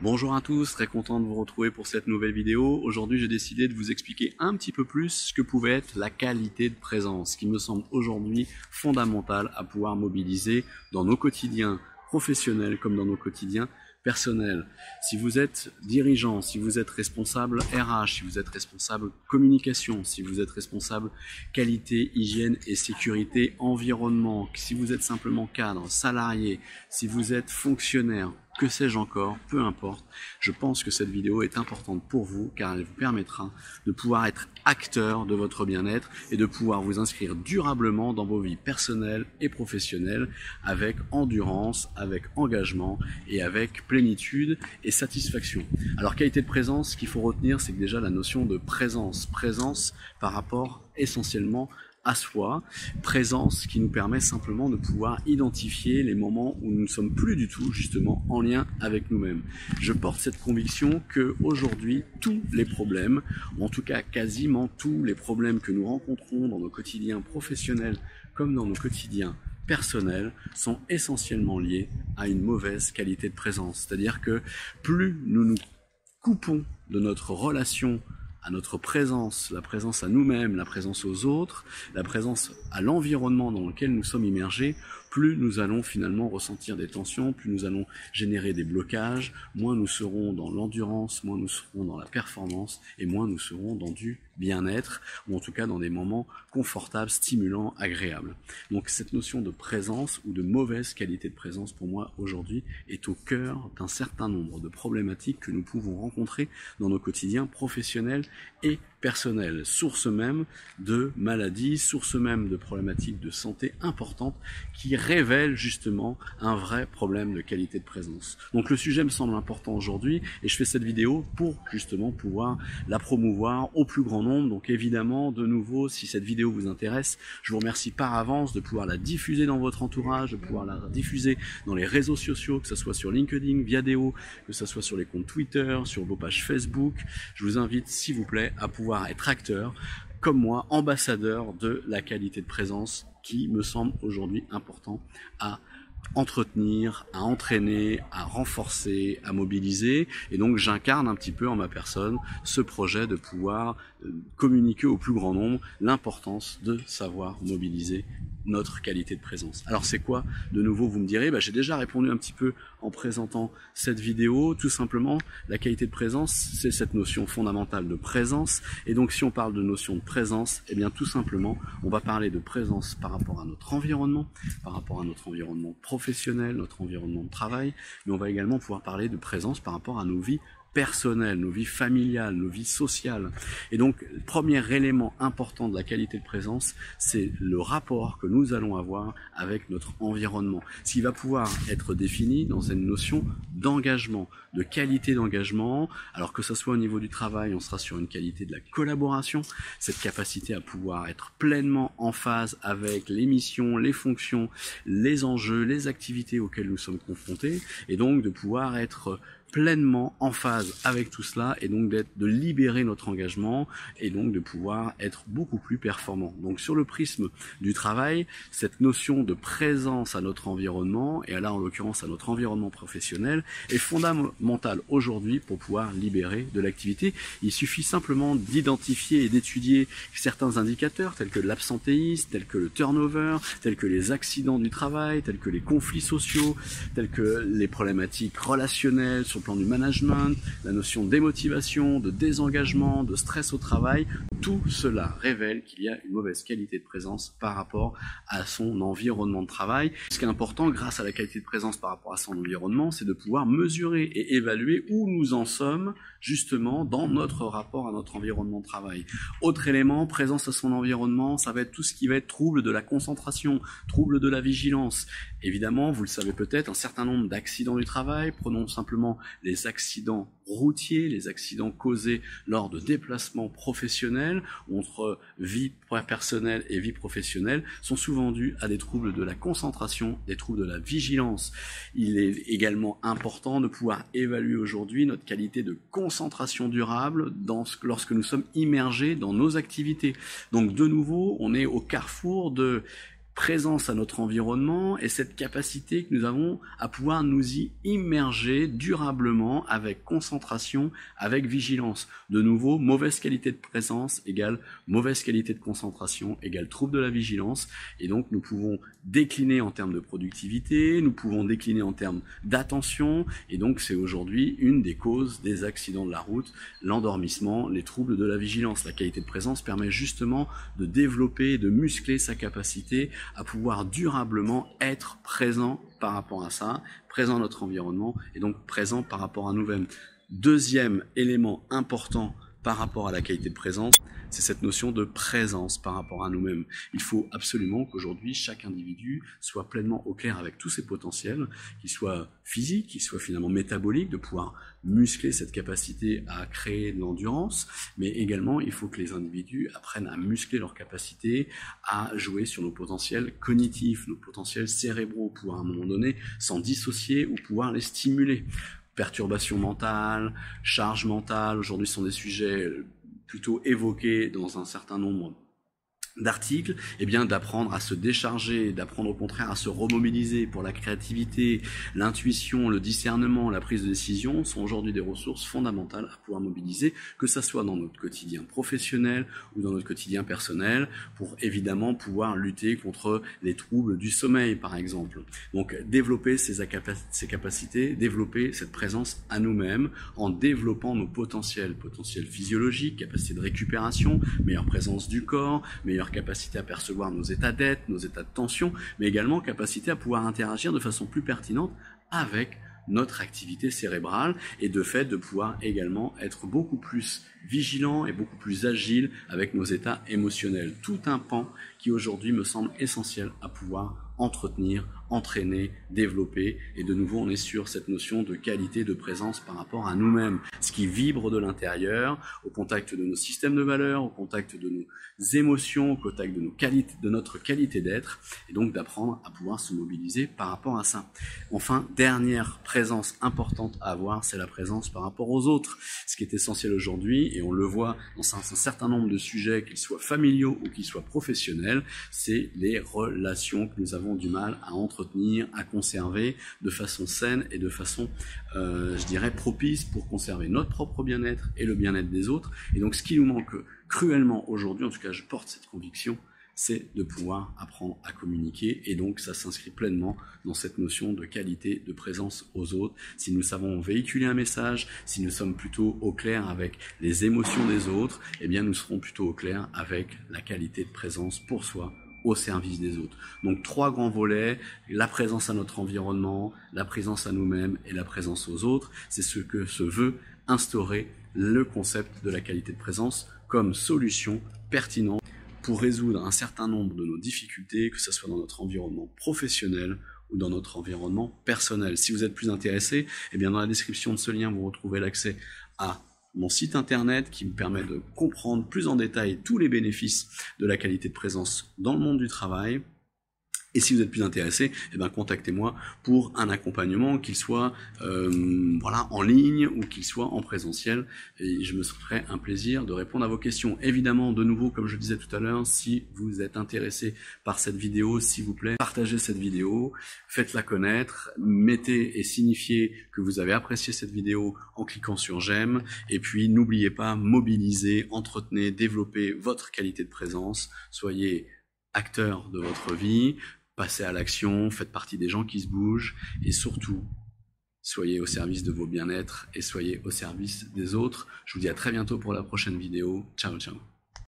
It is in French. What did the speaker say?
Bonjour à tous, très content de vous retrouver pour cette nouvelle vidéo. Aujourd'hui, j'ai décidé de vous expliquer un petit peu plus ce que pouvait être la qualité de présence, qui me semble aujourd'hui fondamentale à pouvoir mobiliser dans nos quotidiens professionnels comme dans nos quotidiens personnels. Si vous êtes dirigeant, si vous êtes responsable RH, si vous êtes responsable communication, si vous êtes responsable qualité, hygiène et sécurité, environnement, si vous êtes simplement cadre, salarié, si vous êtes fonctionnaire, que sais-je encore, peu importe, je pense que cette vidéo est importante pour vous car elle vous permettra de pouvoir être acteur de votre bien-être et de pouvoir vous inscrire durablement dans vos vies personnelles et professionnelles avec endurance, avec engagement et avec plénitude et satisfaction. Alors qualité de présence, ce qu'il faut retenir, c'est que déjà la notion de présence par rapport essentiellement à soi, présence qui nous permet simplement de pouvoir identifier les moments où nous ne sommes plus du tout justement en lien avec nous-mêmes. Je porte cette conviction que aujourd'hui tous les problèmes, ou en tout cas quasiment tous les problèmes que nous rencontrons dans nos quotidiens professionnels comme dans nos quotidiens personnels sont essentiellement liés à une mauvaise qualité de présence. C'est-à-dire que plus nous nous coupons de notre relation à notre présence, la présence à nous-mêmes, la présence aux autres, la présence à l'environnement dans lequel nous sommes immergés, plus nous allons finalement ressentir des tensions, plus nous allons générer des blocages, moins nous serons dans l'endurance, moins nous serons dans la performance et moins nous serons dans du bien-être, ou en tout cas dans des moments confortables, stimulants, agréables. Donc cette notion de présence ou de mauvaise qualité de présence pour moi aujourd'hui est au cœur d'un certain nombre de problématiques que nous pouvons rencontrer dans nos quotidiens professionnels et personnels, source même de maladies, source même de problématiques de santé importantes qui révèlent justement un vrai problème de qualité de présence. Donc le sujet me semble important aujourd'hui et je fais cette vidéo pour justement pouvoir la promouvoir au plus grand nombre. Donc évidemment, de nouveau, si cette vidéo vous intéresse, je vous remercie par avance de pouvoir la diffuser dans votre entourage, de pouvoir la diffuser dans les réseaux sociaux, que ce soit sur LinkedIn, Viadeo, que ce soit sur les comptes Twitter, sur vos pages Facebook. Je vous invite, s'il vous plaît, à pouvoir être acteur, comme moi, ambassadeur de la qualité de présence qui me semble aujourd'hui important à entretenir, à entraîner, à renforcer, à mobiliser. Et donc j'incarne un petit peu en ma personne ce projet de pouvoir communiquer au plus grand nombre l'importance de savoir mobiliser notre qualité de présence. Alors c'est quoi de nouveau, vous me direz, j'ai déjà répondu un petit peu en présentant cette vidéo. Tout simplement, la qualité de présence, c'est cette notion fondamentale de présence. Et donc si on parle de notion de présence, eh bien tout simplement, on va parler de présence par rapport à notre environnement, par rapport à notre environnement professionnel, notre environnement de travail, mais on va également pouvoir parler de présence par rapport à nos vies personnelles, nos vies familiales, nos vies sociales. Et donc, le premier élément important de la qualité de présence, c'est le rapport que nous allons avoir avec notre environnement. Ce qui va pouvoir être défini dans une notion d'engagement, de qualité d'engagement. Alors que ce soit au niveau du travail, on sera sur une qualité de la collaboration, cette capacité à pouvoir être pleinement en phase avec les missions, les fonctions, les enjeux, les activités auxquelles nous sommes confrontés, et donc de pouvoir être pleinement en phase avec tout cela et donc de libérer notre engagement et donc de pouvoir être beaucoup plus performant. Donc sur le prisme du travail, cette notion de présence à notre environnement et là en l'occurrence à notre environnement professionnel est fondamentale aujourd'hui pour pouvoir libérer de l'activité. Il suffit simplement d'identifier et d'étudier certains indicateurs tels que l'absentéisme, tels que le turnover, tels que les accidents du travail, tels que les conflits sociaux, tels que les problématiques relationnelles sur le plan du management, la notion de démotivation, de désengagement, de stress au travail. Tout cela révèle qu'il y a une mauvaise qualité de présence par rapport à son environnement de travail. Ce qui est important grâce à la qualité de présence par rapport à son environnement, c'est de pouvoir mesurer et évaluer où nous en sommes justement dans notre rapport à notre environnement de travail. Autre élément, présence à son environnement, ça va être tout ce qui va être trouble de la concentration, trouble de la vigilance. Évidemment, vous le savez peut-être, un certain nombre d'accidents du travail, prenons simplement les accidents routiers, les accidents causés lors de déplacements professionnels entre vie personnelle et vie professionnelle sont souvent dus à des troubles de la concentration, des troubles de la vigilance. Il est également important de pouvoir évaluer aujourd'hui notre qualité de concentration durable lorsque nous sommes immergés dans nos activités. Donc de nouveau, on est au carrefour de présence à notre environnement et cette capacité que nous avons à pouvoir nous y immerger durablement avec concentration, avec vigilance. De nouveau, mauvaise qualité de présence égale mauvaise qualité de concentration égale trouble de la vigilance. Et donc nous pouvons décliner en termes de productivité, nous pouvons décliner en termes d'attention. Et donc c'est aujourd'hui une des causes des accidents de la route, l'endormissement, les troubles de la vigilance. La qualité de présence permet justement de développer, de muscler sa capacité à pouvoir durablement être présent par rapport à ça, présent dans notre environnement et donc présent par rapport à nous-mêmes. Deuxième élément important par rapport à la qualité de présence, c'est cette notion de présence par rapport à nous-mêmes. Il faut absolument qu'aujourd'hui, chaque individu soit pleinement au clair avec tous ses potentiels, qu'ils soient physiques, qu'ils soient finalement métaboliques, de pouvoir muscler cette capacité à créer de l'endurance, mais également, il faut que les individus apprennent à muscler leur capacité à jouer sur nos potentiels cognitifs, nos potentiels cérébraux, pour à un moment donné s'en dissocier ou pouvoir les stimuler. Perturbation mentale, charge mentale, aujourd'hui sont des sujets plutôt évoqués dans un certain nombre d'articles, et bien d'apprendre à se décharger, d'apprendre au contraire à se remobiliser pour la créativité, l'intuition, le discernement, la prise de décision sont aujourd'hui des ressources fondamentales à pouvoir mobiliser, que ça soit dans notre quotidien professionnel ou dans notre quotidien personnel, pour évidemment pouvoir lutter contre les troubles du sommeil par exemple. Donc développer ces capacités, développer cette présence à nous-mêmes en développant nos potentiels physiologiques, capacité de récupération, meilleure présence du corps, meilleure capacité à percevoir nos états d'être, nos états de tension, mais également capacité à pouvoir interagir de façon plus pertinente avec notre activité cérébrale et de fait de pouvoir également être beaucoup plus vigilant et beaucoup plus agile avec nos états émotionnels. Tout un pan qui aujourd'hui me semble essentiel à pouvoir entretenir, entraîner, développer. Et de nouveau, on est sur cette notion de qualité de présence par rapport à nous-mêmes. Ce qui vibre de l'intérieur, au contact de nos systèmes de valeurs, au contact de nos émotions, au contact de notre qualité d'être. Et donc d'apprendre à pouvoir se mobiliser par rapport à ça. Enfin, dernière présence importante à avoir, c'est la présence par rapport aux autres. Ce qui est essentiel aujourd'hui, et on le voit dans un certain nombre de sujets, qu'ils soient familiaux ou qu'ils soient professionnels, c'est les relations que nous avons du mal à entretenir, à conserver de façon saine et de façon, je dirais, propice pour conserver notre propre bien-être et le bien-être des autres. Et donc ce qui nous manque cruellement aujourd'hui, en tout cas je porte cette conviction, c'est de pouvoir apprendre à communiquer, et donc ça s'inscrit pleinement dans cette notion de qualité de présence aux autres. Si nous savons véhiculer un message, si nous sommes plutôt au clair avec les émotions des autres, eh bien nous serons plutôt au clair avec la qualité de présence pour soi, au service des autres. Donc 3 grands volets, la présence à notre environnement, la présence à nous-mêmes et la présence aux autres. C'est ce que se veut instaurer le concept de la qualité de présence comme solution pertinente pour résoudre un certain nombre de nos difficultés, que ce soit dans notre environnement professionnel ou dans notre environnement personnel. Si vous êtes plus intéressé, eh bien dans la description de ce lien, vous retrouvez l'accès à mon site internet qui me permet de comprendre plus en détail tous les bénéfices de la qualité de présence dans le monde du travail. Et si vous êtes plus intéressé, eh bien contactez-moi pour un accompagnement, qu'il soit voilà, en ligne ou qu'il soit en présentiel. Et je me ferai un plaisir de répondre à vos questions. Évidemment, de nouveau, comme je disais tout à l'heure, si vous êtes intéressé par cette vidéo, s'il vous plaît, partagez cette vidéo, faites-la connaître, mettez et signifiez que vous avez apprécié cette vidéo en cliquant sur j'aime. Et puis, n'oubliez pas, mobilisez, entretenez, développez votre qualité de présence. Soyez acteur de votre vie. Passez à l'action, faites partie des gens qui se bougent et surtout, soyez au service de vos bien-être et soyez au service des autres. Je vous dis à très bientôt pour la prochaine vidéo. Ciao, ciao.